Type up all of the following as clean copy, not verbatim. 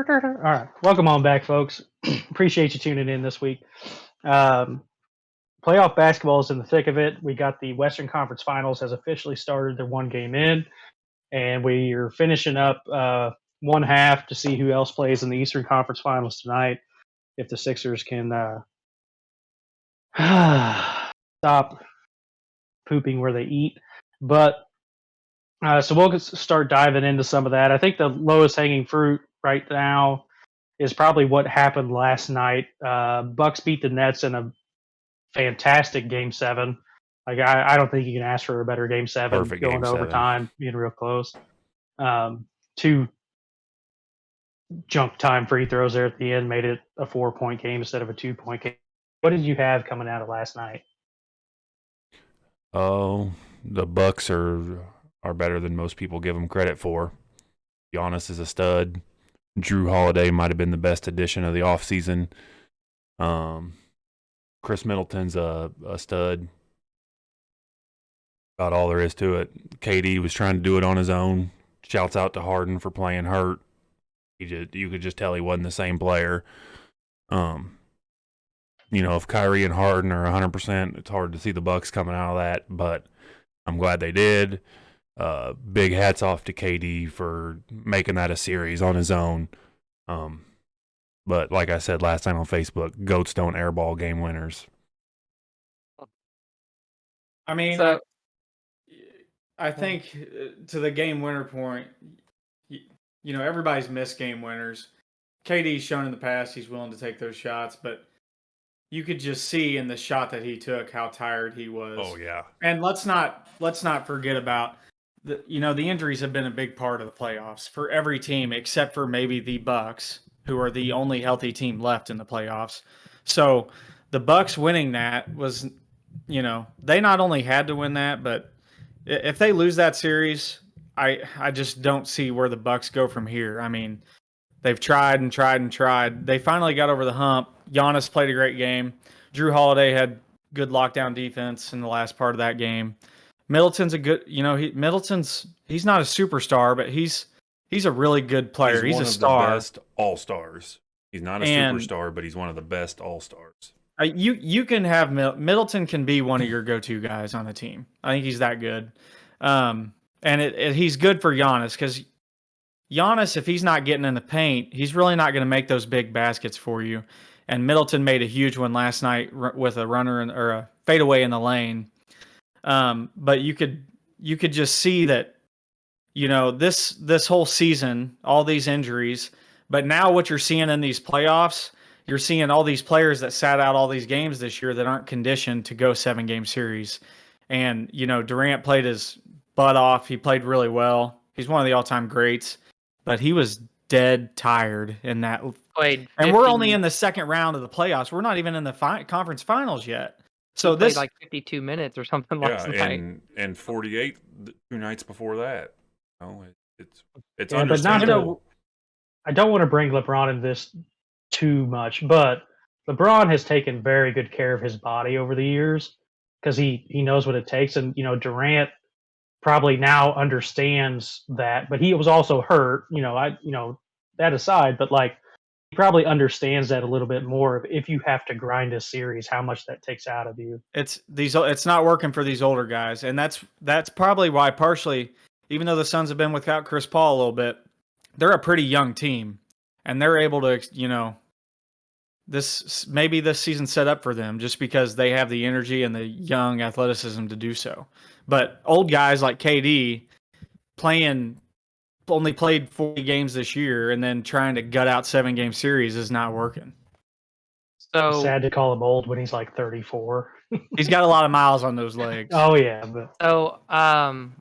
right, welcome on back, folks. Appreciate you tuning in this week. Um, Playoff basketball is in the thick of it. We got the Western Conference Finals has officially started. They're one game in, and we are finishing up one half to see who else plays in the Eastern Conference Finals tonight. If the Sixers can stop pooping where they eat, but so we'll start diving into some of that. I think the lowest hanging fruit right now is probably what happened last night. Bucks beat the Nets in a fantastic Game Seven. Like I don't think you can ask for a better Game Seven, Perfect going game to seven. overtime, being real close. Two junk time free throws there at the end made it a 4 point game instead of a 2 point game. What did you have coming out of last night? Oh, the Bucks are better than most people give them credit for. Giannis is a stud. Drew Holiday might have been the best addition of the offseason. Chris Middleton's a stud. About all there is to it. KD was trying to do it on his own. Shouts out to Harden for playing hurt. You could just tell he wasn't the same player. If Kyrie and Harden are 100%, it's hard to see the Bucks coming out of that. But I'm glad they did. Big hats off to KD for making that a series on his own. But like I said last night on Facebook, goats don't airball game winners. I mean, So I think to the game winner point, everybody's missed game winners. KD's shown in the past he's willing to take those shots, but you could just see in the shot that he took how tired he was. Oh yeah. And let's not forget about the injuries have been a big part of the playoffs for every team except for maybe the Bucks, who are the only healthy team left in the playoffs. So the Bucks winning that was, they not only had to win that, but if they lose that series, I just don't see where the Bucks go from here. I mean, they've tried and tried and tried. They finally got over the hump. Giannis played a great game. Drew Holiday had good lockdown defense in the last part of that game. Middleton's a good, he's not a superstar, but he's a really good player. He's one a of star. the best all-stars. He's not a superstar, but he's one of the best all-stars. You can have Middleton can be one of your go-to guys on the team. I think he's that good. And he's good for Giannis because Giannis, if he's not getting in the paint, he's really not going to make those big baskets for you. And Middleton made a huge one last night with a runner or a fadeaway in the lane. But you could just see that, this whole season, all these injuries, but now what you're seeing in these playoffs, you're seeing all these players that sat out all these games this year that aren't conditioned to go 7-game series. And, Durant played his butt off. He played really well. He's one of the all-time greats, but he was dead tired in that. played, And we're only in the second round of the playoffs. We're not even in the conference finals yet. So played like 52 minutes or something last night. and 48 2 nights before that. It's Yeah, but not understandable. I don't want to bring LeBron into this too much, but LeBron has taken very good care of his body over the years because he knows what it takes, and Durant probably now understands that, but he was also hurt. That aside, but like he probably understands that a little bit more. If you have to grind a series, how much that takes out of you. It's not working for these older guys, and that's probably why partially, even though the Suns have been without Chris Paul a little bit, they're a pretty young team, and they're able to, maybe this season set up for them just because they have the energy and the young athleticism to do so. But old guys like KD only played 40 games this year, and then trying to gut out 7-game series is not working. It's So sad to call him old when he's like 34. He's got a lot of miles on those legs. Oh yeah, but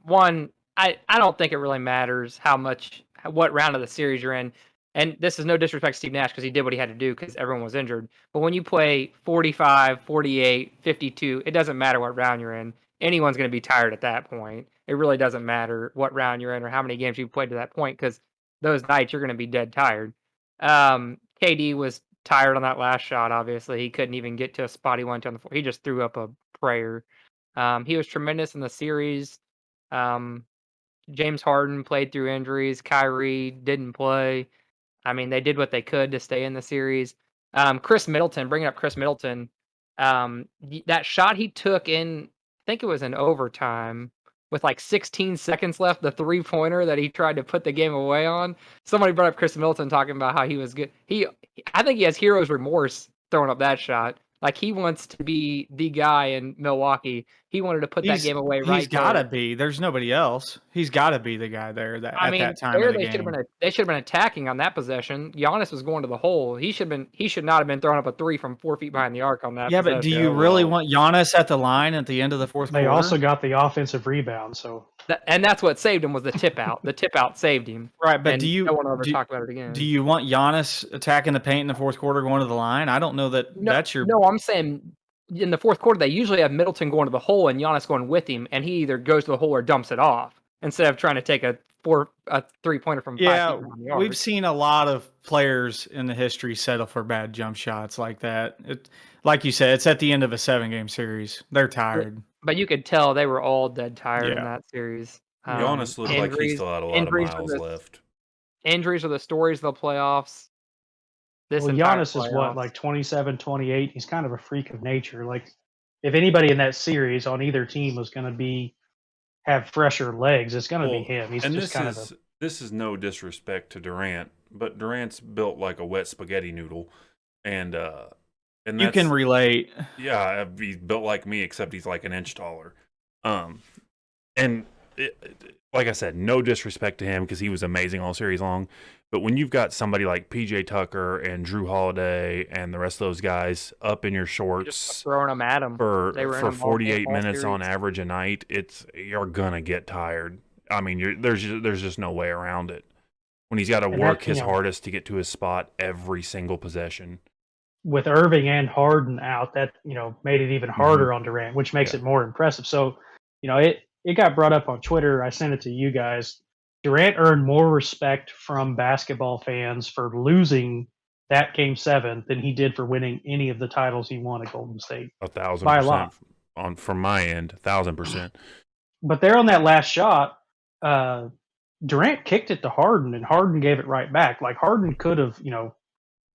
one, I don't think it really matters what round of the series you're in. And this is no disrespect to Steve Nash because he did what he had to do because everyone was injured. But when you play 45, 48, 52, it doesn't matter what round you're in. Anyone's going to be tired at that point. It really doesn't matter what round you're in or how many games you've played to that point because those nights you're going to be dead tired. KD was tired on that last shot, obviously. He couldn't even get to a spot he wanted to on the floor. He just threw up a prayer. He was tremendous in the series. James Harden played through injuries. Kyrie didn't play. I mean, they did what they could to stay in the series. Chris Middleton, bringing up Chris Middleton, that shot he took in, I think it was in overtime, with like 16 seconds left, the 3-pointer that he tried to put the game away on. Somebody brought up Chris Middleton talking about how he was good. I think he has hero's remorse throwing up that shot. Like he wants to be the guy in Milwaukee. He wanted to put that game away right. He's got to be. There's nobody else. He's got to be the guy there at that time of the game. They should have been attacking on that possession. Giannis was going to the hole. He should not have been throwing up a 3 from 4 feet behind the arc on that. Yeah, but do you really want Giannis at the line at the end of the fourth quarter? They also got the offensive rebound, so and that's what saved him was the tip out. The tip out saved him. Right, but no one ever talk about it again. Do you want Giannis attacking the paint in the fourth quarter, going to the line? I don't know that's your. No, I'm saying in the fourth quarter they usually have Middleton going to the hole and Giannis going with him, and he either goes to the hole or dumps it off instead of trying to take a 3-pointer from 5 feet behind the arc. We've seen a lot of players in the history settle for bad jump shots like that. Like you said, it's at the end of a 7-game series. They're tired. But you could tell they were all dead tired in that series. Giannis looked like he still had a lot of miles left. Injuries are the stories of the playoffs. Giannis is what, like 27, 28? He's kind of a freak of nature. Like, if anybody in that series on either team was going to have fresher legs, it's going to be him. He's just kind of this is no disrespect to Durant, but Durant's built like a wet spaghetti noodle, and you can relate. Yeah, he's built like me, except he's like an inch taller. Like I said, no disrespect to him because he was amazing all series long. But when you've got somebody like PJ Tucker and Drew Holiday and the rest of those guys up in your shorts, just throwing them at him for 48 minutes on average a night, you're gonna get tired. I mean, there's just no way around it. When he's got to work his hardest to get to his spot every single possession. With Irving and Harden out, that made it even harder on Durant, which makes it more impressive. So, it got brought up on Twitter. I sent it to you guys. Durant earned more respect from basketball fans for losing that Game 7 than he did for winning any of the titles he won at Golden State. 1,000% by a lot. From my end, 1,000%. But there on that last shot, Durant kicked it to Harden, and Harden gave it right back. Like Harden could have,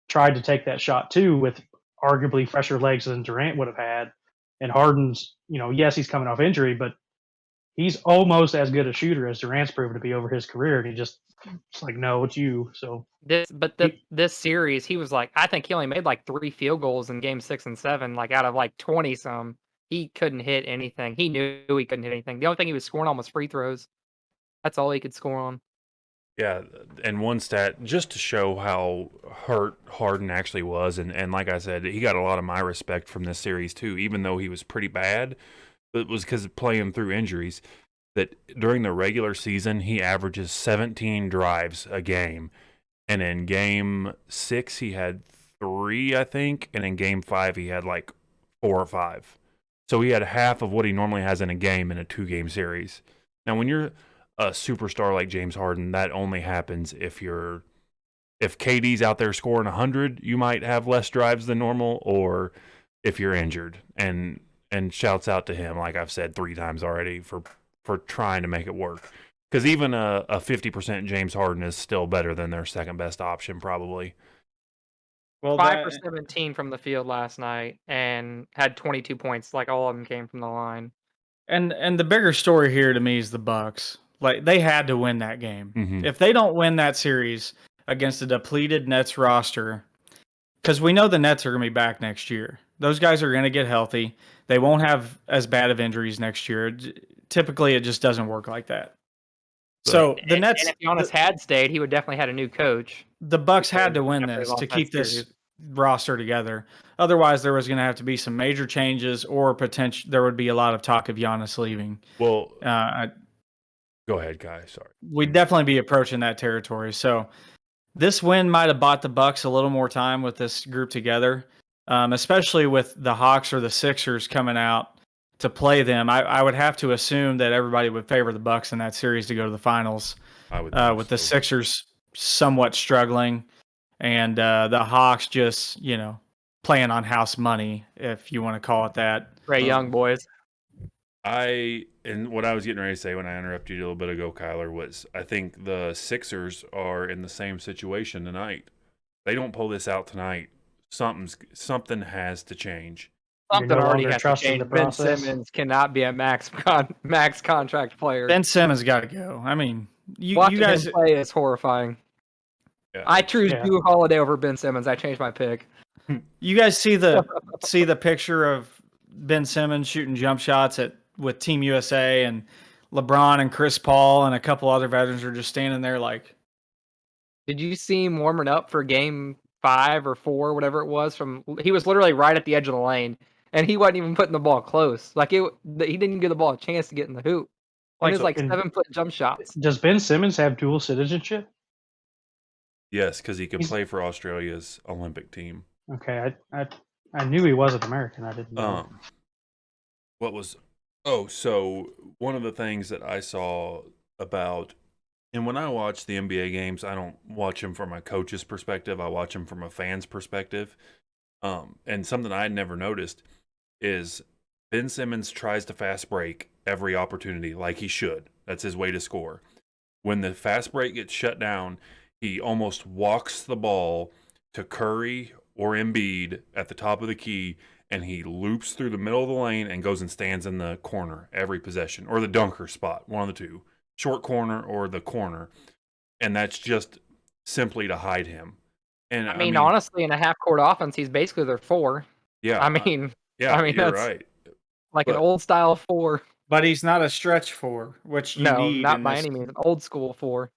tried to take that shot too with arguably fresher legs than Durant would have had. And Harden's, yes, he's coming off injury, but he's almost as good a shooter as Durant's proven to be over his career. And it's like, no, it's you. So this series, he was like, I think he only made like 3 field goals in Game 6 and 7, like out of like 20 some. He couldn't hit anything. He knew he couldn't hit anything. The only thing he was scoring on was free throws. That's all he could score on. Yeah, and one stat, just to show how hurt Harden actually was, and like I said, he got a lot of my respect from this series too, even though he was pretty bad. But it was because of playing through injuries. That during the regular season, he averages 17 drives a game. And in Game 6, he had 3, I think. And in Game 5, he had like 4 or 5. So he had half of what he normally has in a game in a 2-game series. Now, when you're a superstar like James Harden, that only happens if KD's out there scoring 100, you might have less drives than normal, or if you're injured. And shouts out to him, like I've said 3 times already, for trying to make it work. Because even a 50% James Harden is still better than their second best option, probably. Well, 5 for 17 from the field last night and had 22 points. Like all of them came from the line. And the bigger story here to me is the Bucks. Like they had to win that game. Mm-hmm. If they don't win that series against a depleted Nets roster, because we know the Nets are going to be back next year. Those guys are going to get healthy. They won't have as bad of injuries next year. Typically, it just doesn't work like that. So the Nets, and if Giannis had stayed, he would definitely had a new coach. The Bucks had to win this to keep this roster together. Otherwise, there was going to have to be some major changes, or potential. There would be a lot of talk of Giannis leaving. Well, go ahead, Kai. Sorry, we'd definitely be approaching that territory. So this win might have bought the Bucks a little more time with this group together, especially with the Hawks or the Sixers coming out to play them. I would have to assume that everybody would favor the Bucks in that series to go to the finals. I would with the Sixers somewhat struggling, and the Hawks just playing on house money, if you want to call it that. Ray Young boys. And what I was getting ready to say when I interrupted you a little bit ago, Kyler, was I think the Sixers are in the same situation tonight. They don't pull this out tonight. Something has to change. You're Something no already longer has to trusting change. the Ben process. Simmons cannot be a max contract player. Ben Simmons got to go. I mean, you Watching guys. him play is horrifying. Yeah. I choose Yeah. Drew Holiday over Ben Simmons. I changed my pick. You guys see the picture of Ben Simmons shooting jump shots with Team USA, and LeBron and Chris Paul and a couple other veterans are just standing there like. Did you see him warming up for game 5 or 4, whatever it was? He was literally right at the edge of the lane, and he wasn't even putting the ball close. Like he didn't even give the ball a chance to get in the hoop. And it was like and- 7-foot jump shots. Does Ben Simmons have dual citizenship? Yes, because he can He's- play for Australia's Olympic team. Okay, I knew he wasn't American. I didn't know. What was? Oh, so one of the things that I saw about, and when I watch the NBA games, I don't watch them from a coach's perspective. I watch them from a fan's perspective. And something I had never noticed is Ben Simmons tries to fast break every opportunity, like he should. That's his way to score. When the fast break gets shut down, he almost walks the ball to Curry or Embiid at the top of the key, and he loops through the middle of the lane and goes and stands in the corner every possession, or the dunker spot, one of the two, short corner or the corner. And that's just simply to hide him. And I mean, honestly, in a half-court offense, he's basically their 4. yeah, I mean, yeah, you're you're right. like But- an old-style 4. But he's not a stretch 4, which you No, need. not in by this- any means. An old-school 4.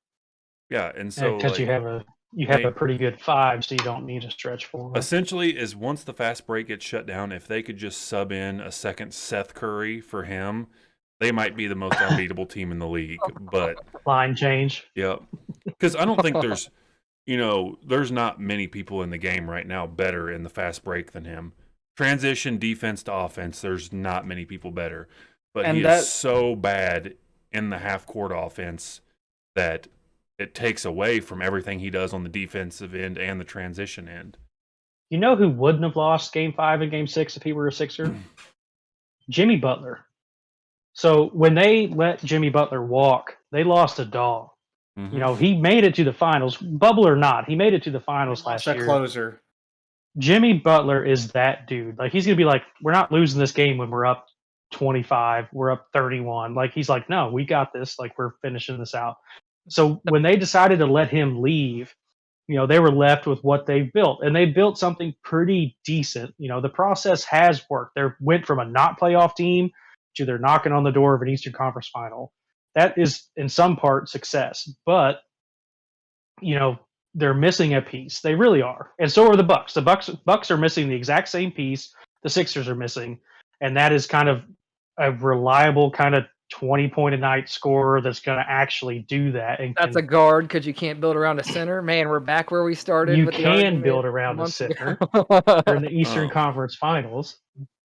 Yeah, and so Because you have they- a pretty good 5, so you don't need a stretch 4. essentially, is once the fast break gets shut down, if they could just sub in a second Seth Curry for him, they might be the most unbeatable team in the league. But Line change. yeah, because I don't think there's not many people in the game right now better in the fast break than him. Transition defense to offense, there's not many people better. But And he that- is so bad in the half court offense that it takes away from everything he does on the defensive end and the transition end. You know who wouldn't have lost Game 5 and Game 6 if he were a Sixer? Jimmy Butler. So when they let Jimmy Butler walk, they lost a dog. Mhm. You know, he made it to the finals, bubble or not. He made it to the finals last That's a year. closer. Jimmy Butler is that dude. Like he's gonna be like, we're not losing this game when we're up 25, we're up 31. Like he's like, no, we got this. Like we're finishing this out. So when they decided to let him leave, you know, they were left with what they've built, and they built something pretty decent. You know, the process has worked. They went from a not playoff team to they're knocking on the door of an Eastern Conference final. That is in some part success, but you know, they're missing a piece. They really are. And so are the Bucks. The Bucks are missing the exact same piece the Sixers are missing, and that is kind of a reliable kind of 20-point a night scorer that's going to actually do that. And That's a guard because you can't build around a center. Man, we're back where we started. you with the can argument build around a months center. ago. They're in the Eastern Oh. Conference Finals.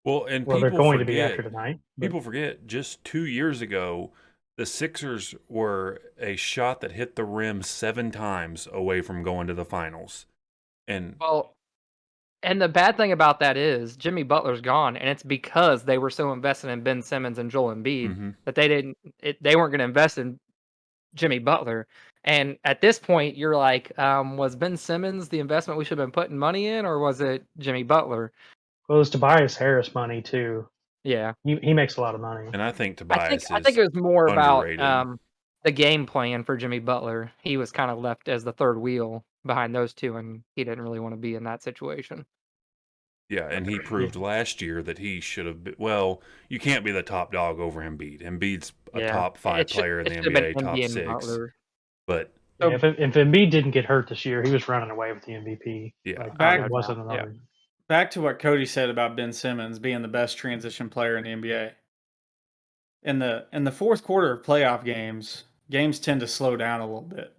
Well, and Well, they're people going to be forget- after tonight. but- People forget just 2 years ago, the Sixers were a shot that hit the rim 7 times away from going to the finals. And Well, and the bad thing about that is Jimmy Butler's gone, and it's because they were so invested in Ben Simmons and Joel Embiid Mhm. that they weren't going to invest in Jimmy Butler. And at this point, you're like, was Ben Simmons the investment we should have been putting money in, or was it Jimmy Butler? Well, it's Tobias Harris money too. Yeah, He makes a lot of money. and I think Tobias I think it is was more underrated. about the game plan for Jimmy Butler. He was kind of left as the third wheel behind those two, and he didn't really want to be in that situation. yeah, and he proved last year that he should have been. Well, you can't be the top dog over Embiid. Embiid's a Yeah. top 5 It should- player in it the should have been NBA, top Embiid and 6. Butler. But Yeah, if Embiid didn't get hurt this year, he was running away with the MVP. yeah, Like, Back- it wasn't Yeah. another. Back to what Cody said about Ben Simmons being the best transition player in the NBA. In the fourth quarter of playoff games, games tend to slow down a little bit,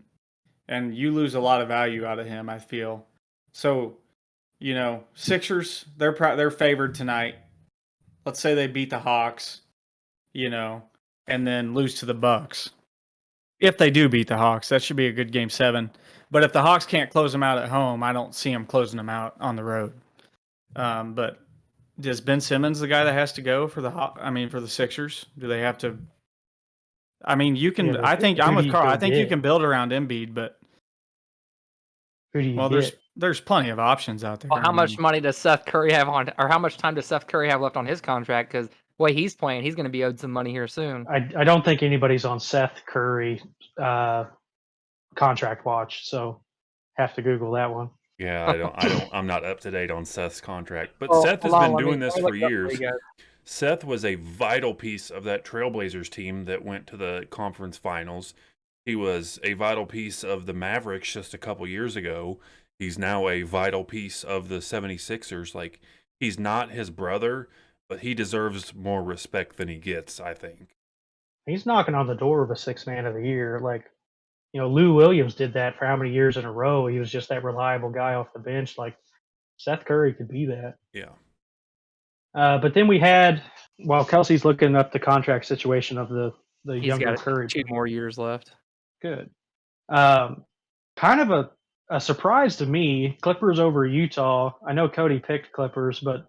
and you lose a lot of value out of him, I feel. So, you know, Sixers, they're favored tonight. Let's say they beat the Hawks, you know, and then lose to the Bucks. If they do beat the Hawks, that should be a good game 7. But if the Hawks can't close them out at home, I don't see them closing them out on the road. But Is Ben Simmons the guy that has to go for the Sixers? Do they have to? I mean, you can. Yeah, but I think who I'm do with you Carl. go I think you get? can build around Embiid, but Who do you well, get? there's plenty of options out there. Well, how I much mean, money does Seth Curry have on, or how much time does Seth Curry have left on his contract? Because the way he's playing, he's going to be owed some money here soon. I don't think anybody's on Seth Curry contract watch, so have to Google that one. Yeah, I'm not up to date on Seth's contract, but Well, Seth has hold on, been let me- doing this let me for look it up years. you guys. Seth was a vital piece of that Trailblazers team that went to the conference finals. He was a vital piece of the Mavericks just a couple years ago. He's now a vital piece of the 76ers. Like, he's not his brother, but he deserves more respect than he gets, I think. He's knocking on the door of a 6 man of the year. Like, Lou Williams did that for how many years in a row? He was just that reliable guy off the bench. Like, Seth Curry could be that. Yeah. But then we had, while Kelsey's looking up the contract situation of the He's younger got Curry. 2 more years left. Good. Kind of a surprise to me, Clippers over Utah. I know Cody picked Clippers, but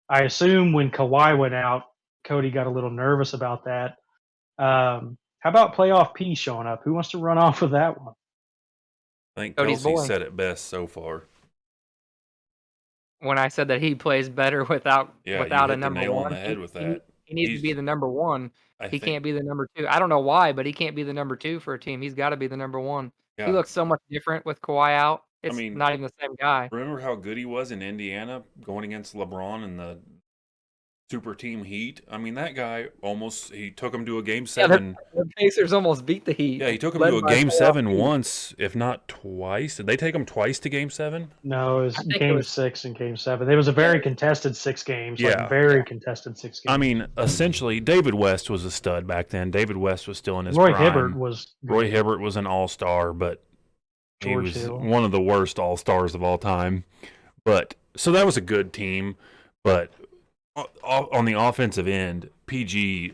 I assume when Kawhi went out, Cody got a little nervous about that. How about playoff P showing up? Who wants to run off with that one? I think Cody's Kelsey boy. said it best so far. When I said that he plays better without Yeah, you a hit the number nail on one, the head with that. he needs to be He's- the number one. I He think, can't be the number two. I don't know why, but he can't be the number two for a team. He's got to be the number one. yeah. He looks so much different with Kawhi out. It's mean, not even the same guy. Remember how good he was in Indiana going against LeBron and the super team Heat? I mean, that guy he took him to a game Yeah, the, 7. the Pacers almost beat the Heat. Yeah, he took him led to a by game playoff 7 Heat. once, if not twice. Did they take him twice to game 7? No, it was I think it game was- 6 and game 7. It was a very contested 6 games. Yeah. Like very contested 6 games. I mean, essentially, David West was a stud back then. David West was still in his Roy prime. Hibbert was Roy Hibbert was an all-star, but he George was Hill. one of the worst all-stars of all time. But so that was a good team, but on the offensive end, PG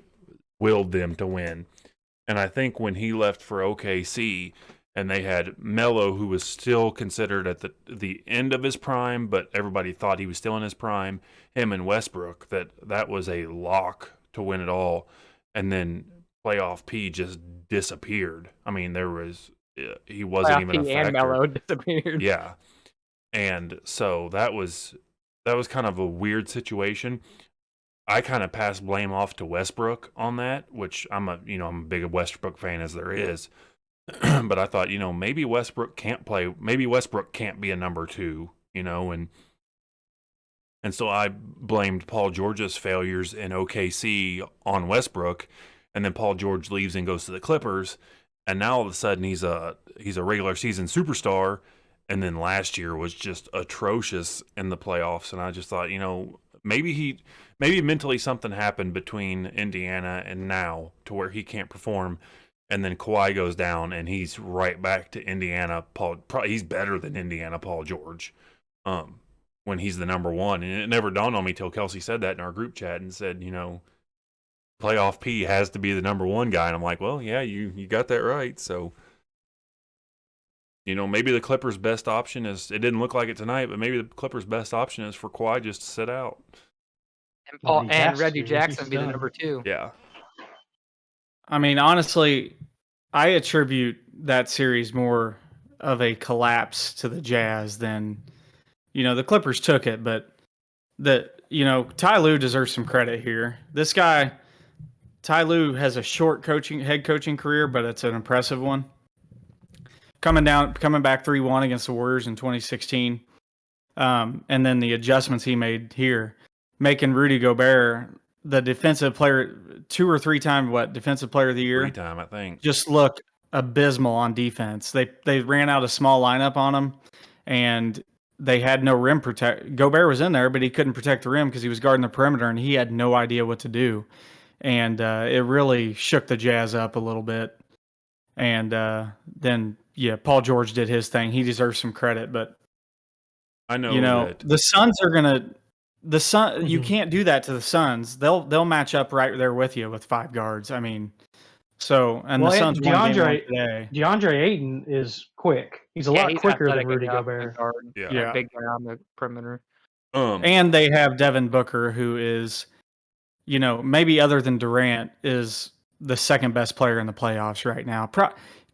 willed them to win. And I think when he left for OKC and they had Melo, who was still considered at the end of his prime, but everybody thought he was still in his prime, him and Westbrook, that was a lock to win it all. And then playoff P just disappeared. I mean, he wasn't even a P factor. and Melo disappeared. Yeah. And so that was kind of a weird situation. I kind of passed blame off to Westbrook on that, which I'm a big Westbrook fan as there is. But I thought, maybe Westbrook can't play. Maybe Westbrook can't be a number 2, and so I blamed Paul George's failures in OKC on Westbrook, and then Paul George leaves and goes to the Clippers, and now all of a sudden he's a regular season superstar, and then last year was just atrocious in the playoffs, and I just thought, maybe mentally something happened between Indiana and now to where he can't perform. And then Kawhi goes down, and he's right back to Indiana. He's better than Indiana Paul George when he's the number 1. And it never dawned on me till Kelsey said that in our group chat and said, playoff P has to be the number 1 guy. And I'm like, well, yeah, you got that right. So, maybe the Clippers' best option is, it didn't look like it tonight, but maybe the Clippers' best option is for Kawhi just to sit out. Well, he has Reggie to. Jackson He's be the done. number 2. Yeah. I mean, honestly, I attribute that series more of a collapse to the Jazz than, the Clippers took it, but Ty Lue deserves some credit here. This guy, Ty Lue, has a short head coaching career, but it's an impressive one. Coming back 3-1 against the Warriors in 2016, and then the adjustments he made here, making Rudy Gobert the defensive player 2 or 3 time defensive player of the year. 3 time, I think. Just look abysmal on defense. They ran out a small lineup on him, and they had no rim protect. Gobert was in there, but he couldn't protect the rim because he was guarding the perimeter, and he had no idea what to do. And it really shook the Jazz up a little bit. And then, Paul George did his thing. He deserves some credit, but I know that the Suns are gonna. You can't do that to the Suns. They'll match up right there with you with 5 guards. I mean, the Suns won game 1 today. DeAndre Ayton is quick. He's a lot quicker than Rudy Gobert. Yeah, big guy on the perimeter. And they have Devin Booker, who is, maybe other than Durant, is the second best player in the playoffs right now.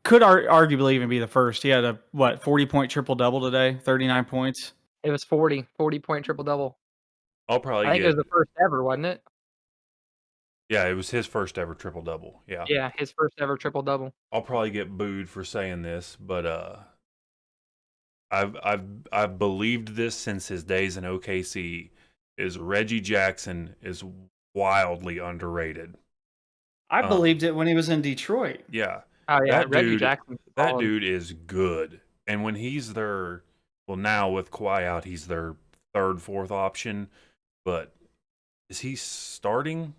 Could arguably even be the first. He had a 40-point triple-double today, 39 points. It was 40-point triple-double. I'll probably I think it was the first ever, wasn't it? Yeah, it was his first ever triple double. Yeah. Yeah, his first ever triple-double. I'll probably get booed for saying this, but I've believed this since his days in OKC. Is Reggie Jackson is wildly underrated. I believed it when he was in Detroit. Yeah. Oh yeah, Reggie dude, Jackson. That dude is good. And when he's their, well, now with Kawhi out, he's their third, fourth option. But is he starting?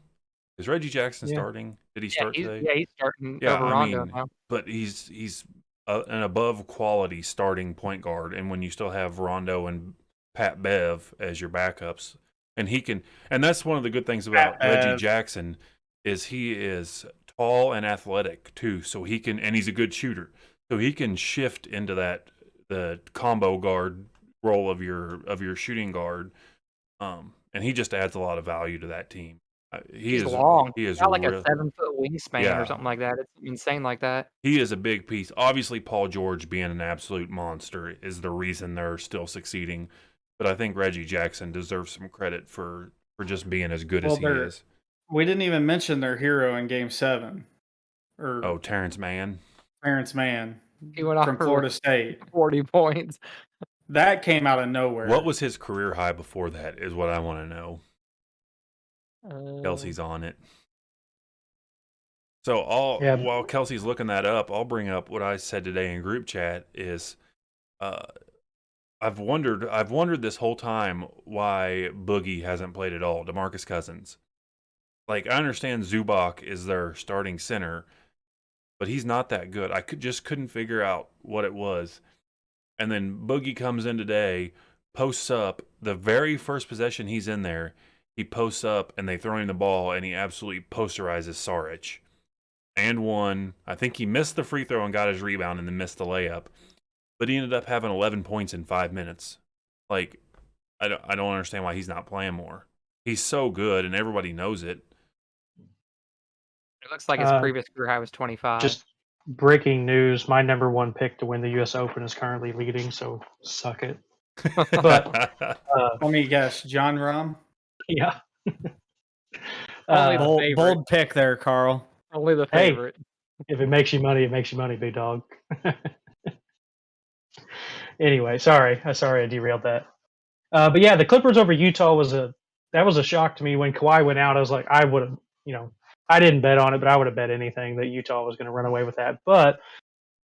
Is Reggie Jackson starting? Did he start today? Yeah, he's starting over Rondo now. But he's an above quality starting point guard. And when you still have Rondo and Pat Bev as your backups, and he can, and that's one of the good things about Reggie Jackson is he is tall and athletic too. So he can, and he's a good shooter. So he can shift into the combo guard role of your shooting guard. And he just adds a lot of value to that team. He's long. He is got like a 7-foot wingspan or something like that. It's insane like that. He is a big piece. Obviously, Paul George being an absolute monster is the reason they're still succeeding. But I think Reggie Jackson deserves some credit for just being as good as he is. We didn't even mention their hero in Game 7. Terrence Mann. Terrence Mann. He went off from Florida State. 40 points. That came out of nowhere. What was his career high before that is what I want to know. Kelsey's on it. So while Kelsey's looking that up, I'll bring up what I said today in group chat is I've wondered this whole time why Boogie hasn't played at all, DeMarcus Cousins. Like, I understand Zubac is their starting center, but he's not that good. I just couldn't figure out what it was. And then Boogie comes in today, posts up, the very first possession he's in there, he posts up and they throw him the ball and he absolutely posterizes Saric. And one, I think he missed the free throw and got his rebound and then missed the layup. But he ended up having 11 points in 5 minutes. Like, I don't understand why he's not playing more. He's so good and everybody knows it. It looks like his previous career high was 25. Just breaking news: my number one pick to win the U.S. Open is currently leading, so suck it. But let me guess, John Rahm. Yeah. Bold pick there, Carl. Only the favorite. Hey, if it makes you money, it makes you money, big dog. Anyway, sorry I derailed that. But yeah, the Clippers over Utah was a shock to me when Kawhi went out. I was like, I would have, I didn't bet on it, but I would have bet anything that Utah was going to run away with that. But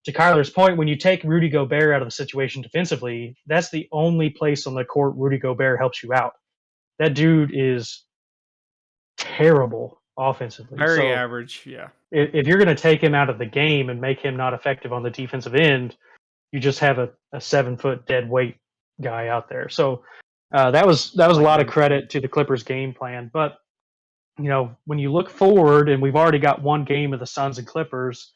to Kyler's point, when you take Rudy Gobert out of the situation defensively, that's the only place on the court Rudy Gobert helps you out. That dude is terrible offensively. Very average, yeah. If you're going to take him out of the game and make him not effective on the defensive end, you just have a 7-foot dead weight guy out there. So that was a lot of credit to the Clippers game plan. But when you look forward, and we've already got one game of the Suns and Clippers,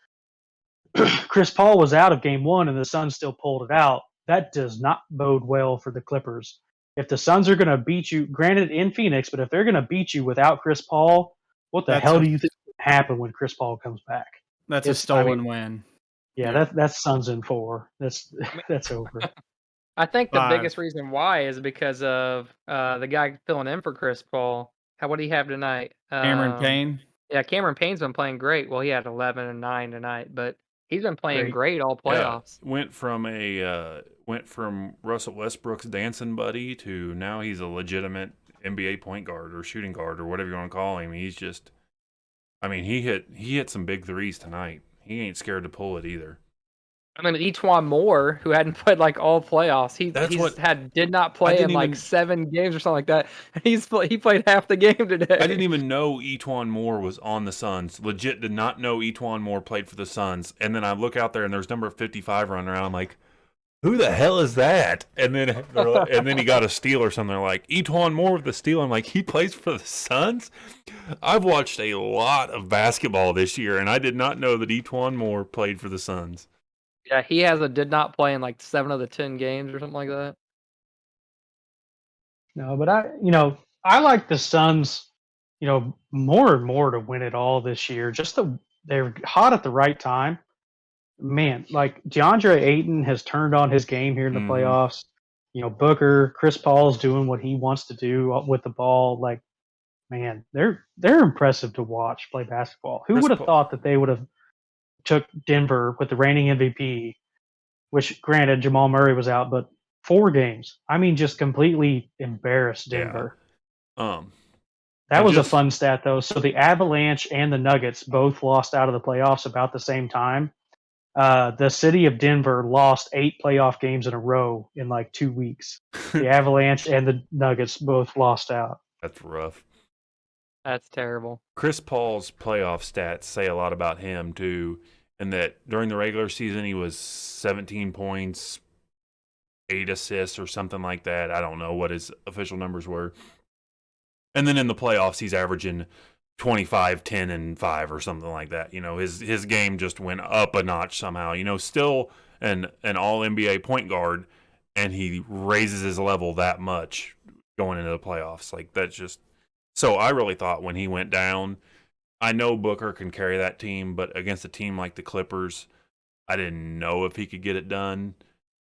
Chris Paul was out of game 1 and the Suns still pulled it out. That does not bode well for the Clippers. If the Suns are going to beat you, granted in Phoenix, but if they're going to beat you without Chris Paul, what the hell do you think will happen when Chris Paul comes back? That's a stolen win. Yeah, that's Suns in 4. That's over. I think the biggest reason why is because of the guy filling in for Chris Paul. What do you have tonight? Cameron Payne. Yeah, Cameron Payne's been playing great. Well, he had 11 and 9 tonight, but he's been playing great all playoffs. Yeah, went from Russell Westbrook's dancing buddy to now he's a legitimate NBA point guard or shooting guard or whatever you want to call him. He's just, he hit some big threes tonight. He ain't scared to pull it either. Etuan Moore, who hadn't played like all playoffs, he did not play in like 7 games or something like that. He played half the game today. I didn't even know Etuan Moore was on the Suns. Legit did not know Etuan Moore played for the Suns. And then I look out there and there's number 55 running around. I'm like, who the hell is that? And then he got a steal or something. They're like, Etuan Moore with the steal. I'm like, he plays for the Suns? I've watched a lot of basketball this year, and I did not know that Etuan Moore played for the Suns. Yeah, he did not play in like 7 of the 10 games or something like that. No, but I like the Suns, more and more to win it all this year. They're hot at the right time. Man, like DeAndre Ayton has turned on his game here in the Mhm. playoffs. Booker, Chris Paul's doing what he wants to do with the ball. Like, man, they're impressive to watch play basketball. Who Chris would have Paul. thought that they would have took Denver with the reigning MVP, which granted Jamal Murray was out, but 4 games. I mean, just completely embarrassed Yeah. Denver. Um, That and was a just fun stat though. So the Avalanche and the Nuggets both lost out of the playoffs about the same time. The city of Denver lost 8 playoff games in a row in like 2 weeks. The Avalanche and the Nuggets both lost out. that's rough. That's terrible. Chris Paul's playoff stats say a lot about him too, in that during the regular season he was 17 points, 8 assists or something like that. I don't know what his official numbers were. And then in the playoffs he's averaging 25, 10 and 5 or something like that. His game just went up a notch somehow. Still an all NBA point guard, and he raises his level that much going into the playoffs. Like, that's just so I really thought when he went down, I know Booker can carry that team, but against a team like the Clippers, I didn't know if he could get it done.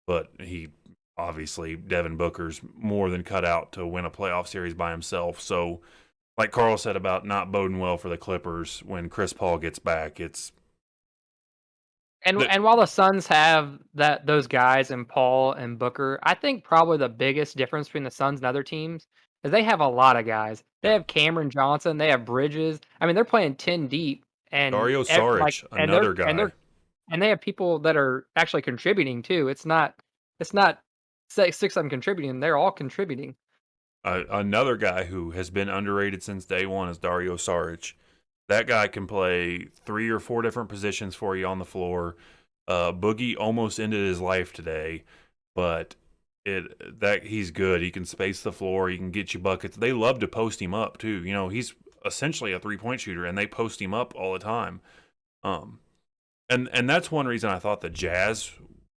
But he obviously, Devin Booker's more than cut out to win a playoff series by himself. So, like Carl said about not boding well for the Clippers when Chris Paul gets back, And while the Suns have those guys and Paul and Booker, I think probably the biggest difference between the Suns and other teams is they have a lot of guys. They have Cameron Johnson, they have Bridges. I mean, they're playing 10 deep, and Dario Saric, and another guy. they have people that are actually contributing too. It's not six of them contributing; they're all contributing. Another guy who has been underrated since day one is Dario Saric. That guy can play 3 or 4 different positions for you on the floor. Boogie almost ended his life today, but he's good. He can space the floor. He can get you buckets. They love to post him up too. He's essentially a 3-point shooter, and they post him up all the time. And that's one reason I thought the Jazz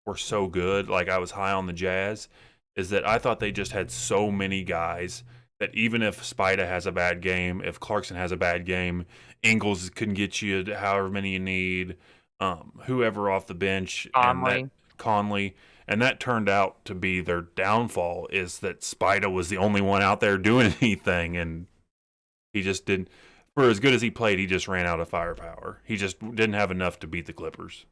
were so good. Like, I was high on the Jazz, is that I thought they just had so many guys that even if Spida has a bad game, if Clarkson has a bad game, Ingles can get you however many you need, whoever off the bench, Conley. And that turned out to be their downfall, is that Spida was the only one out there doing anything, and he just didn't. For as good as he played, he just ran out of firepower. He just didn't have enough to beat the Clippers.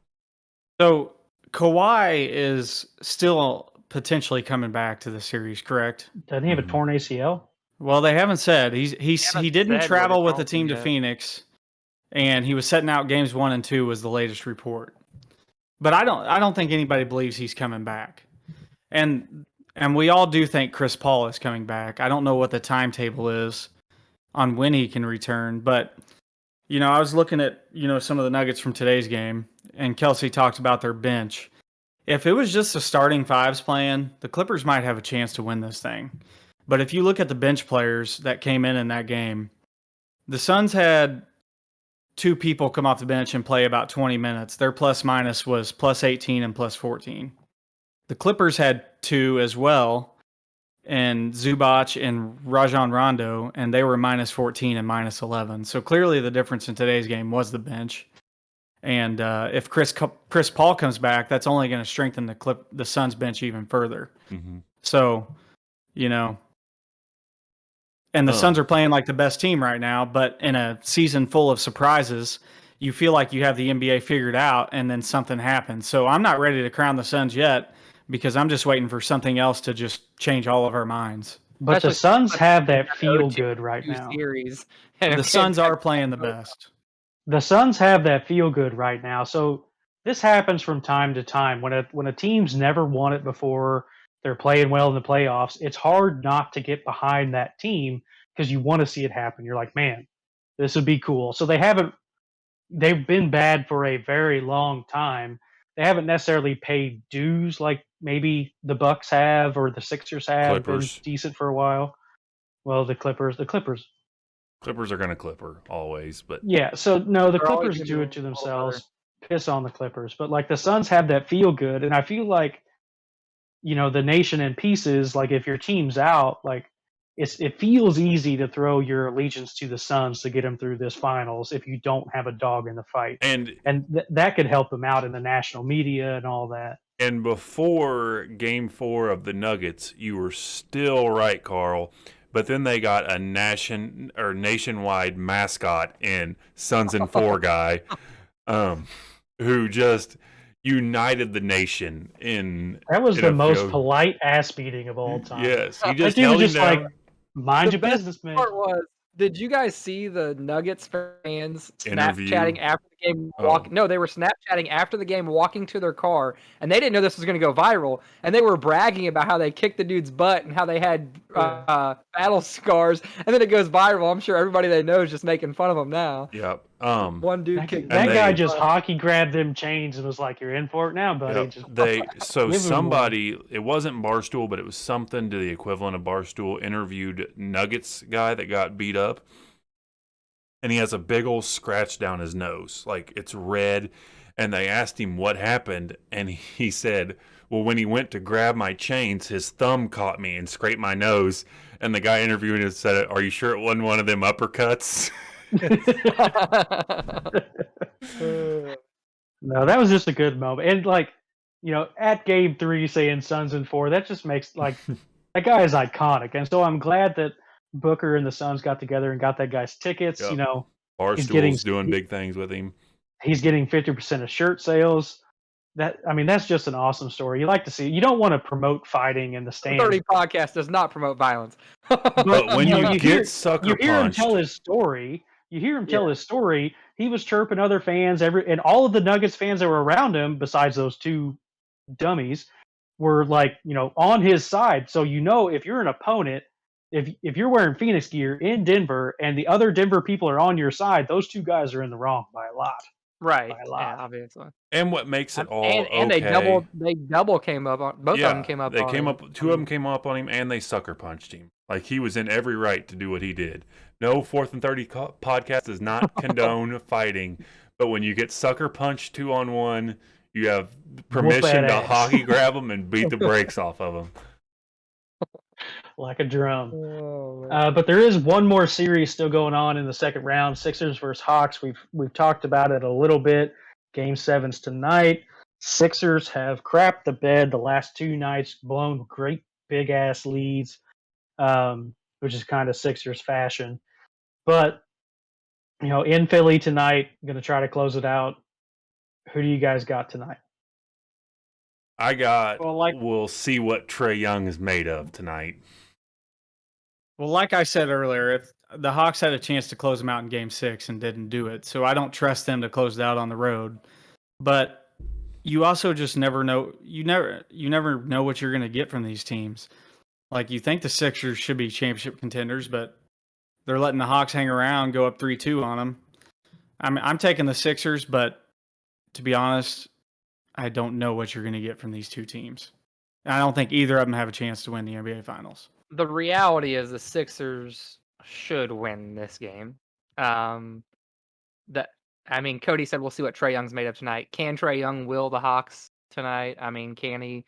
So Kawhi is still potentially coming back to the series, correct? Doesn't he have a torn ACL? Well, they haven't said. He didn't said travel what with the it's team to yet. Phoenix, and he was setting out games 1 and 2 was the latest report. But I don't think anybody believes he's coming back. And we all do think Chris Paul is coming back. I don't know what the timetable is on when he can return, but I was looking at, some of the nuggets from today's game, and Kelsey talked about their bench. If it was just the starting fives playing, the Clippers might have a chance to win this thing. But if you look at the bench players that came in that game, the Suns had 2 people come off the bench and play about 20 minutes. Their plus minus was plus 18 and plus 14. The Clippers had 2 as well, and Zubac and Rajon Rondo, and they were minus 14 and minus 11. So clearly the difference in today's game was the bench. And if Chris Paul comes back, that's only going to strengthen the Suns bench even further. Mm-hmm. So, and the Suns are playing like the best team right now, but in a season full of surprises, you feel like you have the NBA figured out, and then something happens. So I'm not ready to crown the Suns yet, because I'm just waiting for something else to just change all of our minds. But the Especially- Suns have that feel 0-2 good right now. Series. The Suns are playing the best. The Suns have that feel good right now. So this happens from time to time. When a team's never won it before, they're playing well in the playoffs, it's hard not to get behind that team because you want to see it happen. You're like, man, this would be cool. So they've been bad for a very long time. They haven't necessarily paid dues like maybe the Bucks have or the Sixers have. Clippers. Been decent for a while. Well, the Clippers Clippers are going to Clipper always, but yeah, so no, the They're always Clippers gonna do be it to a little themselves. Piss on the Clippers. But like the Suns have that feel good, and I feel like the nation in pieces, like if your team's out, like it feels easy to throw your allegiance to the Suns to get them through this finals if you don't have a dog in the fight, And that could help them out in the national media and all that. and before Game 4 of the Nuggets, you were still right, Carl. But then they got a nationwide mascot in Suns and Four guy, who just united the nation in. That was in the a most few- polite ass beating of all time. Yes, he That just dude held was him just like, down. mind The your best business, man. part was, did you guys see the Nuggets fans Interview. Snapchatting after the game? Oh. No, they were Snapchatting after the game, walking to their car, and they didn't know this was going to go viral. And they were bragging about how they kicked the dude's butt and how they had battle scars. And then it goes viral. I'm sure everybody they know is just making fun of them now. Yep. One dude kicked. That And guy they- just hockey grabbed them chains and was like, "You're in for it now, buddy." Yep. Just So Give him somebody, it wasn't Barstool, but it was something to the equivalent of Barstool, interviewed Nuggets guy that got beat up, and he has a big old scratch down his nose, like it's red. And they asked him what happened, and he said, "Well, when he went to grab my chains, his thumb caught me and scraped my nose." And the guy interviewing him said, "Are you sure it wasn't one of them uppercuts?" No, that was just a good moment. And like, at game 3 saying Suns and 4, that just makes like that guy is iconic. And so I'm glad that Booker and the Suns got together and got that guy's tickets. Yep. He's getting- Barstool's doing big things with him. He's getting 50% of shirt sales. That's just an awesome story. You like to see. You don't want to promote fighting in the stands. 30 podcast does not promote violence. But when you you get hear- sucker you hear him punched, tell his story. You hear him tell his story. He was chirping other fans, and all of the Nuggets fans that were around him, besides those two dummies, were like, on his side. So if you're an opponent, if you're wearing Phoenix gear in Denver, and the other Denver people are on your side, those two guys are in the wrong by a lot. Right. By a lot. Yeah, obviously. and what makes it all And okay, they double came up on both of them came up They on came him. up. Two of them came up on him, and they sucker punched him. Like he was in every right to do what he did. No 4th and 30 podcast does not condone fighting, but when you get sucker punched 2-on-1, you have permission that to ass. hockey grab them and beat the brakes off of them. Like a drum. Oh, man. But there is one more series still going on in the second round. Sixers versus Hawks. We've talked about it a little bit. Game 7's tonight. Sixers have crapped the bed the last 2 nights, blown great big ass leads, which is kind of Sixers fashion. But in Philly tonight, going to try to close it out. Who do you guys got tonight? I got. Well, like- we'll see what Trae Young is made of tonight. Well, like I said earlier, if the Hawks had a chance to close them out in Game 6 and didn't do it, so I don't trust them to close it out on the road. But you also just never know. You never know what you're going to get from these teams. Like you think the Sixers should be championship contenders, but they're letting the Hawks hang around, go up 3-2 on them. I'm taking the Sixers, but to be honest, I don't know what you're going to get from these two teams. And I don't think either of them have a chance to win the NBA Finals. The reality is the Sixers should win this game. Cody said we'll see what Trae Young's made of tonight. Can Trae Young will the Hawks tonight? Can he?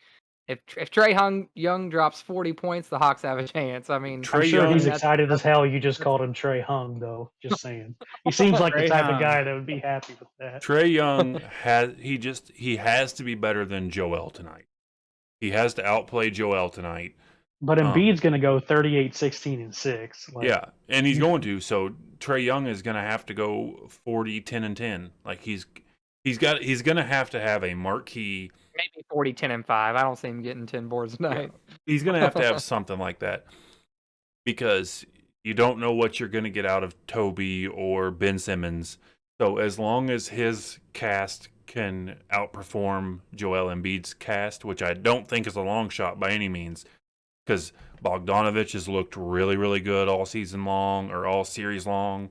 If Trae Young drops 40 points, the Hawks have a chance. I'm Trae sure Young- he's excited as hell. You just called him Trey Hung, though. Just saying. He seems like the Trae type Hung. of guy that would be happy with that. Trae Young has to be better than Joel tonight. He has to outplay Joel tonight. But Embiid's going to go 38, 16, and 6. Yeah, and he's going to. So Trae Young is going to have to go 40, 10, and 10. Like he's going to have a marquee. Maybe 40, 10, and 5. I don't see him getting 10 boards tonight. He's going to have something like that because you don't know what you're going to get out of Toby or Ben Simmons. So as long as his cast can outperform Joel Embiid's cast, which I don't think is a long shot by any means, because Bogdanovich has looked really, really good all season long or all series long.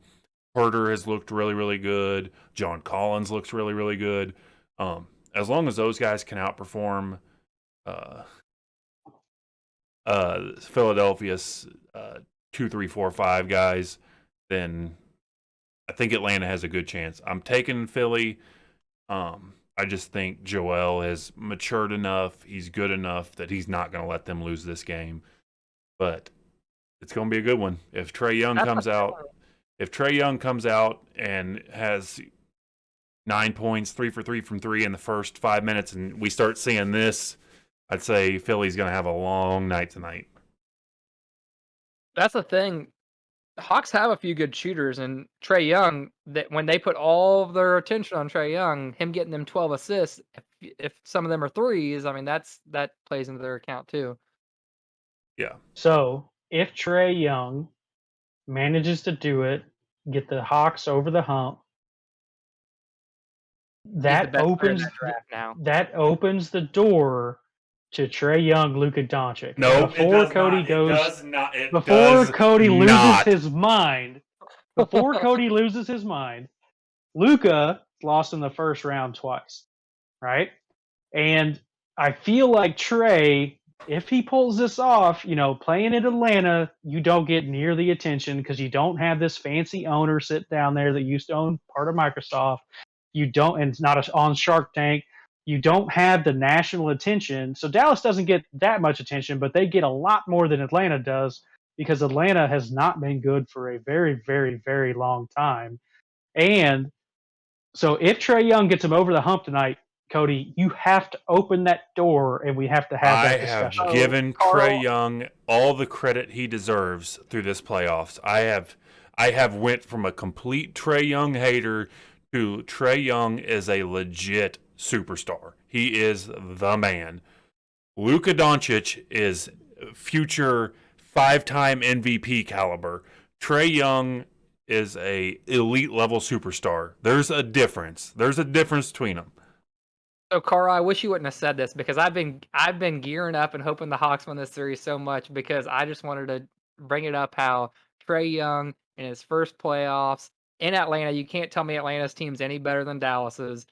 Herter has looked really, really good. John Collins looks really, really good. As long as those guys can outperform Philadelphia's 2, 3, 4, 5 guys, then I think Atlanta has a good chance. I'm taking Philly. I just think Joel has matured enough. He's good enough that he's not going to let them lose this game. But It's going to be a good one. If Trae Young comes out and has 9 points, 3 for 3 from 3 in the first 5 minutes, and we start seeing this, I'd say Philly's going to have a long night tonight. That's the thing. The Hawks have a few good shooters, and Trae Young, that when they put all of their attention on Trae Young, him getting them 12 assists, if some of them are threes, I mean that plays into their account too. Yeah. So if Trae Young manages to do it, get the Hawks over the hump, He's the that best player in opens that draft now. that opens the door to Trae Young, Luka Doncic. No, before it does Cody not. goes, It does not. It before does Cody not. loses his mind, Luka lost in the first round twice, right? And I feel like Trae, if he pulls this off, playing in Atlanta, you don't get near the attention because you don't have this fancy owner sit down there that used to own part of Microsoft. You don't, and it's not on Shark Tank. You don't have the national attention. So Dallas doesn't get that much attention, but they get a lot more than Atlanta does because Atlanta has not been good for a very, very, very long time. And so if Trae Young gets him over the hump tonight, Cody, you have to open that door and we have to have that discussion. I have given Carl- Trae Young all the credit he deserves through this playoffs. I have went from a complete Trae Young hater to Trae Young is a legit superstar. He is the man. Luka Doncic is future 5-time MVP caliber. Trae Young is a elite level superstar. There's a difference. There's a difference between them. So Carl, I wish you wouldn't have said this because I've been gearing up and hoping the Hawks win this series so much because I just wanted to bring it up how Trae Young in his first playoffs in Atlanta, you can't tell me Atlanta's team's any better than Dallas's.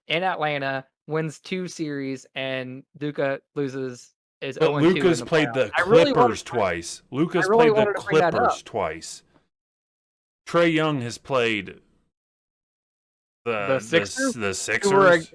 In Atlanta, wins 2 series and Luka loses is But 0-2 Luka's in the played playoffs. the I really Clippers wanted- twice. Luka's I really played the wanted to bring that Clippers up. twice. Trae Young has played The Sixers? The Who Sixers.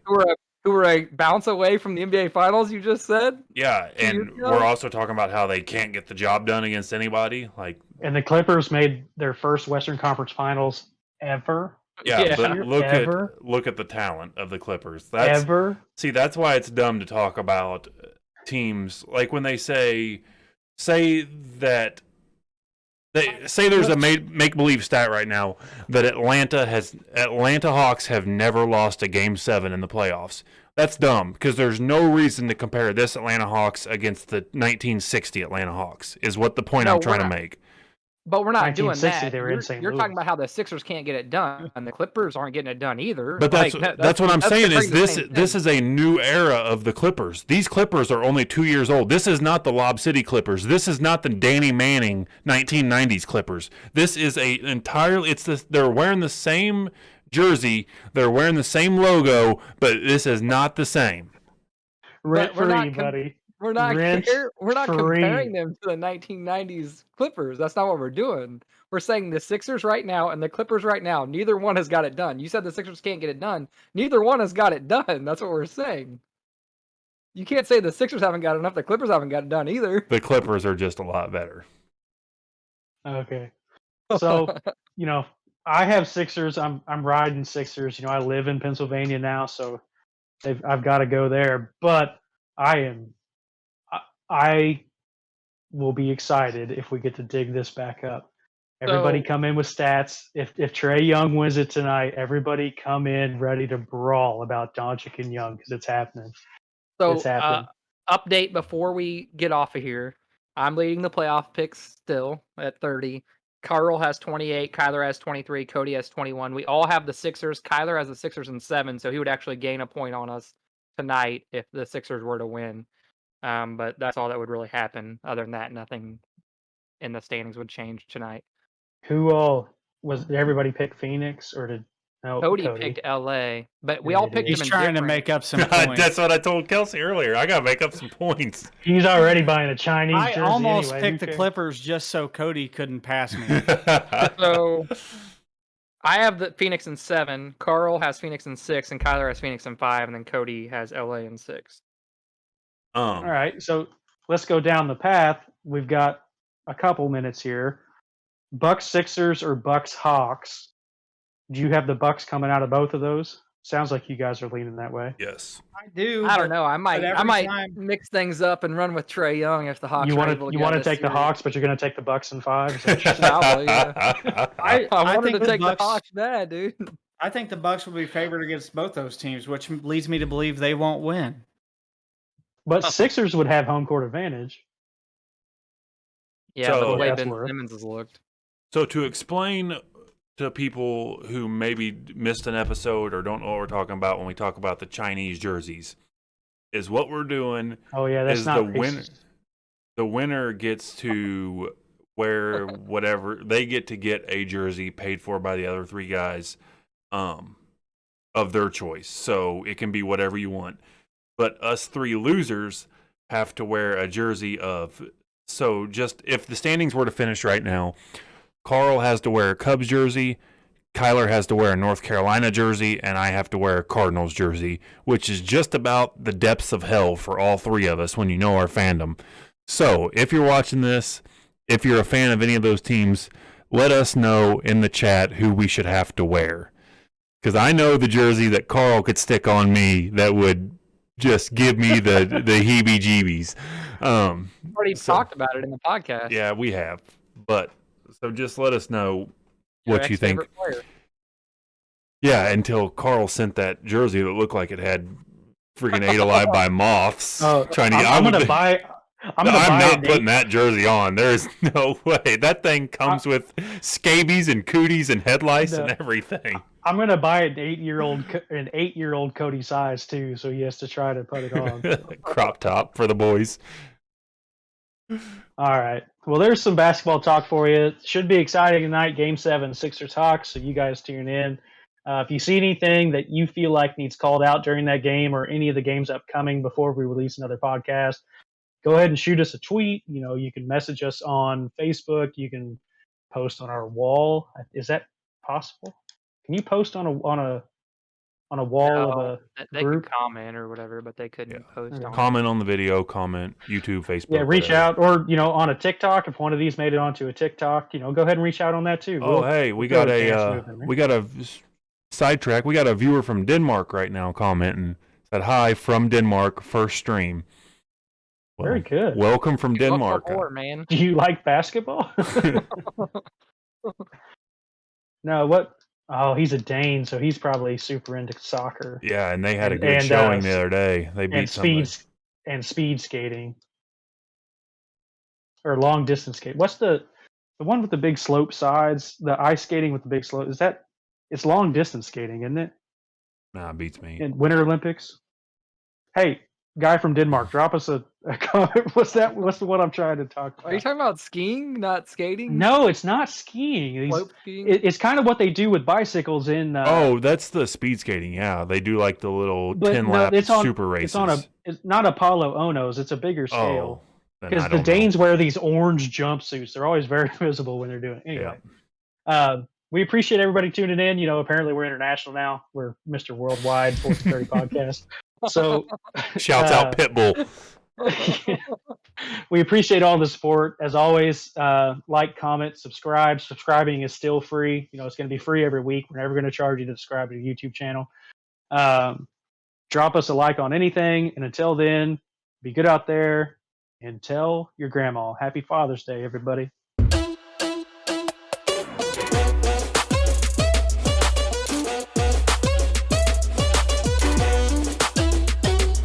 were a bounce away from the NBA Finals, you just said? Yeah, 2 years and ago? we're also talking about how they can't get the job done against anybody. Like, And the Clippers made their first Western Conference Finals ever. yeah, Yeah. but Ever? look at the talent of the Clippers. Ever. That's why it's dumb to talk about teams like when they say that they say there's a make believe stat right now that Atlanta Hawks have never lost a game 7 in the playoffs. That's dumb because there's no reason to compare this Atlanta Hawks against the 1960 Atlanta Hawks is what the point No, I'm trying we're to not. make. But we're not doing 1960, that. they were in St. You're Louis. talking about how the Sixers can't get it done, and the Clippers aren't getting it done either. But that's what I'm saying is this is a new era of the Clippers. These Clippers are only 2 years old. This is not the Lob City Clippers. This is not the Danny Manning 1990s Clippers. This is they're wearing the same jersey, they're wearing the same logo, but this is not the same. Rent we're not free, buddy. We're not Rent-free. comparing them to the 1990s Clippers. That's not what we're doing. We're saying the Sixers right now and the Clippers right now, neither one has got it done. You said the Sixers can't get it done. Neither one has got it done. That's what we're saying. You can't say the Sixers haven't got enough. The Clippers haven't got it done either. The Clippers are just a lot better. Okay. So, I have Sixers. I'm riding Sixers. I live in Pennsylvania now, so I've got to go there. But I will be excited if we get to dig this back up. Everybody So- come in with stats. If Trae Young wins it tonight, everybody come in ready to brawl about Doncic and Young because it's happening. So, It's happening. update before we get off of here. I'm leading the playoff picks still at 30. Carl has 28. Kyler has 23. Cody has 21. We all have the Sixers. Kyler has the Sixers in 7, so he would actually gain a point on us tonight if the Sixers were to win. But that's all that would really happen. Other than that, nothing in the standings would change tonight. Who all did everybody pick Phoenix or did Cody picked LA, but we Yeah, all he picked did. He's them in trying to different- make up some points. That's what I told Kelsey earlier. I got to make up some points. He's already buying a Chinese I jersey almost anyway. picked the Who cares? Clippers just so Cody couldn't pass me. So I have the Phoenix in 7. Carl has Phoenix in 6, and Kyler has Phoenix in 5, and then Cody has LA in 6. All right, so let's go down the path. We've got a couple minutes here. Bucks Sixers or Bucks Hawks? Do you have the Bucks coming out of both of those? Sounds like you guys are leaning that way. Yes. I do. I don't know. I every might time- mix things up and run with Trae Young if the Hawks You are want able to to you get want out to of this take the series. Hawks, but you're going to take the Bucks in 5. Is that what you're saying? Probably, yeah. I I wanted think to the take Bucks- the Hawks bad, dude. I think the Bucks will be favored against both those teams, which leads me to believe they won't win. But Sixers would have home court advantage. Yeah, but the So- way That's Ben worth. Simmons has looked. So to explain to people who maybe missed an episode or don't know what we're talking about when we talk about the Chinese jerseys, is what we're doing Oh yeah, that's is not the racist. winner. The winner gets to wear whatever they get to get a jersey paid for by the other 3 guys, of their choice. So it can be whatever you want. But us 3 losers have to wear a jersey of. So just if the standings were to finish right now, Carl has to wear a Cubs jersey, Kyler has to wear a North Carolina jersey, and I have to wear a Cardinals jersey, which is just about the depths of hell for all 3 of us when you know our fandom. So if you're watching this, if you're a fan of any of those teams, let us know in the chat who we should have to wear. Because I know the jersey that Carl could stick on me that would just give me the heebie-jeebies. Already So- talked about it in the podcast. Yeah, we have. But so just let us know Your what you think. ex-favorite player. Yeah, until Carl sent that jersey that looked like it had freaking ate alive by moths. Oh, trying to I'm going to buy. I'm going to I'm buy not an putting eight- that jersey on. There's no way. That thing comes with scabies and cooties and head lice No. and everything. I'm going to buy an 8-year-old Cody size too, so he has to try to put it on. Crop top for the boys. All right. Well, there's some basketball talk for you. Should be exciting tonight. Game 7, Sixers Hawks. So you guys tune in. If you see anything that you feel like needs called out during that game or any of the games upcoming before we release another podcast, go ahead and shoot us a tweet. You know, you can message us on Facebook. You can post on our wall. Is that possible? Can you post on a wall of a They group? could comment or whatever, but they couldn't Yeah. post Okay. on. Comment on the video, comment, YouTube, Facebook. Yeah, reach whatever. out, or on a TikTok. If one of these made it onto a TikTok, go ahead and reach out on that too. Oh, We'll- hey, we we'll got get a dance moving, right? we got a sidetrack. We got a viewer from Denmark right now commenting. Said hi from Denmark, first stream. Well, Very good. Welcome from Look for Denmark. more, man. Do you like basketball? No, what? Oh, he's a Dane, so he's probably super into soccer Yeah, and they had a And- good and, showing the other day. They beat and somebody. speed skating or long distance skate. What's the one with the big slope sides? The ice skating with the big slope. It's long distance skating, isn't it? Nah, beats me. In Winter Olympics. Hey, guy from Denmark, drop us a comment. What's the one I'm trying to talk about? Are you talking about skiing, not skating? No, it's not skiing. Slope skiing? It's kind of what they do with bicycles in. Oh, that's the speed skating. Yeah, they do like the little But 10 no, lap it's on- super races. it's not Apollo Onos. It's a bigger oh, scale. then Because I the don't know. Danes wear these orange jumpsuits. They're always very visible when they're doing it. Anyway, we appreciate everybody tuning in. Apparently we're international now. We're Mr. Worldwide 1430 podcast. So Shouts out Pitbull. we appreciate all the support. As always, like, comment, subscribe. Subscribing is still free. It's going to be free every week. We're never going to charge you to subscribe to the YouTube channel. Drop us a like on anything. And until then, be good out there and tell your grandma. Happy Father's Day, everybody.